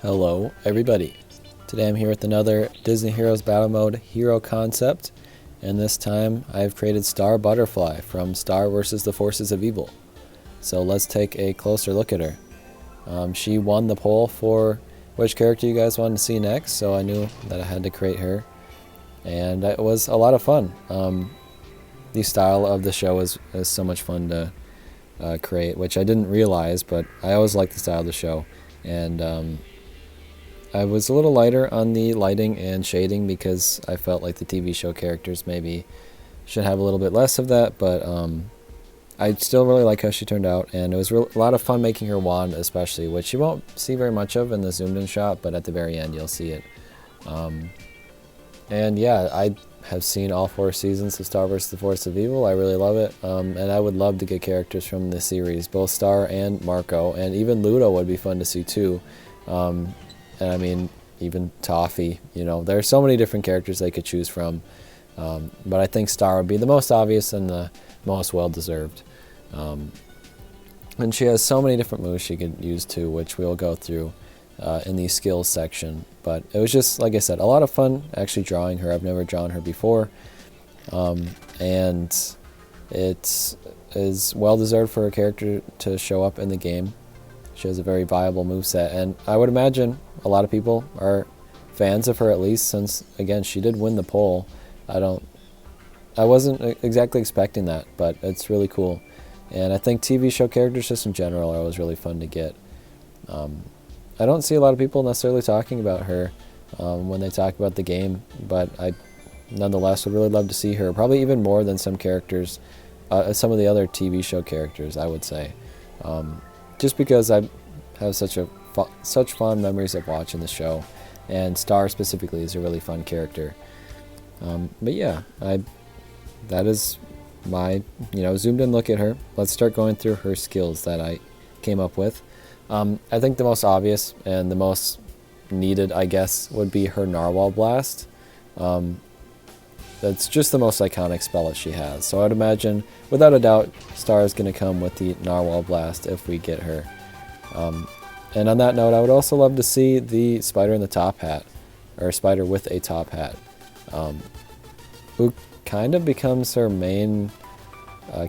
Hello everybody. Today I'm here with another Disney Heroes Battle Mode hero concept, and this time I've created Star Butterfly from Star vs. the Forces of Evil. So let's take a closer look at her. She won the poll for which character you guys wanted to see next, so I knew that I had to create her, and it was a lot of fun. The style of the show is so much fun to create, which I didn't realize, but I always liked the style of the show, and I was a little lighter on the lighting and shading because I felt like the TV show characters maybe should have a little bit less of that, but I still really like how she turned out, and it was a lot of fun making her wand especially, which you won't see very much of in the zoomed in shot, but at the very end you'll see it. And yeah, I have seen all 4 seasons of Star vs. the Force of Evil. I really love it, and I would love to get characters from the series, both Star and Marco, and even Ludo would be fun to see too. And I mean, even Toffee, there are so many different characters they could choose from, but I think Star would be the most obvious and the most well-deserved. And she has so many different moves she could use too, which we'll go through in the skills section. But it was just, like I said, a lot of fun actually drawing her. I've never drawn her before, and it is well-deserved for a character to show up in the game. She has a very viable moveset, and I would imagine a lot of people are fans of her, at least, since, again, she did win the poll. I wasn't exactly expecting that, but it's really cool. And I think TV show characters just in general are always really fun to get. I don't see a lot of people necessarily talking about her when they talk about the game, but I nonetheless would really love to see her, probably even more than some characters, some of the other TV show characters, I would say. Just because I have such fond memories of watching the show, and Star specifically is a really fun character. But yeah, that is my zoomed in look at her. Let's start going through her skills that I came up with. I think the most obvious and the most needed, I guess, would be her Narwhal Blast. That's just the most iconic spell that she has. So I'd imagine, without a doubt, Star is going to come with the Narwhal Blast if we get her. And on that note, I would also love to see the Spider in the Top Hat, or Spider with a Top Hat, who kind of becomes her main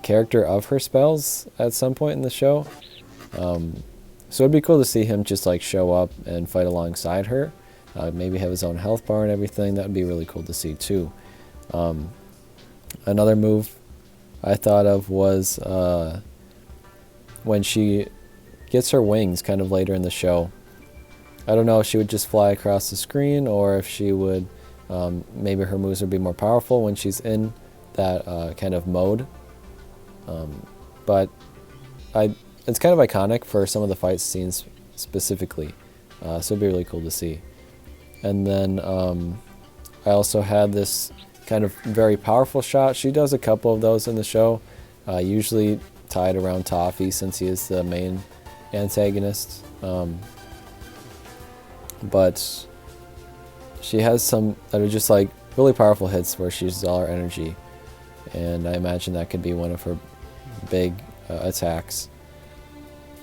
character of her spells at some point in the show. So it'd be cool to see him just like show up and fight alongside her. Maybe have his own health bar and everything. That would be really cool to see too. Another move I thought of was when she gets her wings kind of later in the show. I don't know if she would just fly across the screen, or if she would, maybe her moves would be more powerful when she's in that kind of mode. But it's kind of iconic for some of the fight scenes specifically, so it'd be really cool to see. And then I also had this kind of very powerful shot. She does a couple of those in the show, usually tied around Toffee since he is the main antagonist. But she has some that are just like really powerful hits where she uses all her energy, and I imagine that could be one of her big attacks.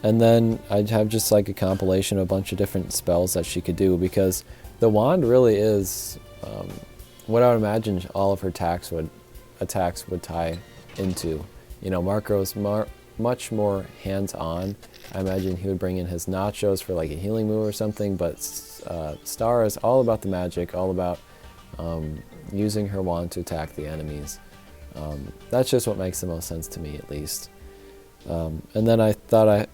And then I'd have just like a compilation of a bunch of different spells that she could do, because the wand really is what I would imagine all of her attacks would tie into. Marco's much more hands-on. I imagine he would bring in his nachos for like a healing move or something, but Star is all about the magic, all about using her wand to attack the enemies. That's just what makes the most sense to me, at least. And then I thought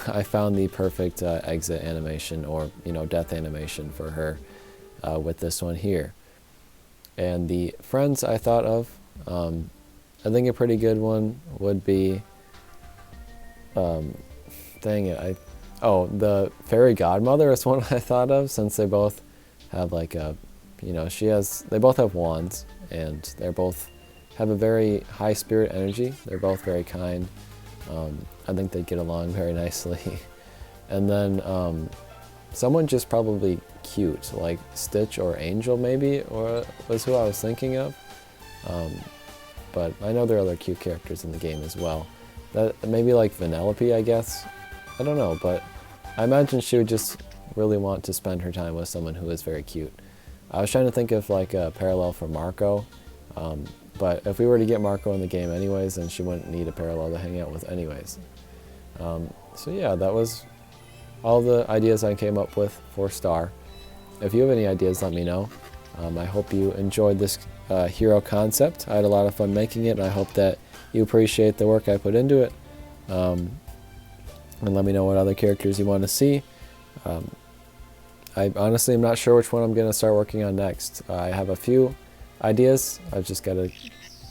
I found the perfect exit animation, or death animation for her with this one here. And the friends I thought of, I think a pretty good one would be, the fairy godmother is one I thought of, since they both have like they both have wands, and they both have a very high spirit energy. They're both very kind. I think they'd get along very nicely. And then someone just probably cute, like Stitch or Angel maybe, or was who I was thinking of. But I know there are other cute characters in the game as well. That maybe like Vanellope, I guess. I don't know, but I imagine she would just really want to spend her time with someone who is very cute. I was trying to think of like a parallel for Marco, but if we were to get Marco in the game anyways, then she wouldn't need a parallel to hang out with anyways. So yeah, that was all the ideas I came up with for Star. If you have any ideas, let me know. I hope you enjoyed this hero concept. I had a lot of fun making it, and I hope that you appreciate the work I put into it. And let me know what other characters you want to see. I honestly am not sure which one I'm going to start working on next. I have a few ideas. I've just got to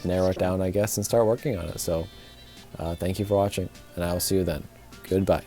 narrow it down, I guess, and start working on it. So thank you for watching, and I will see you then. Goodbye.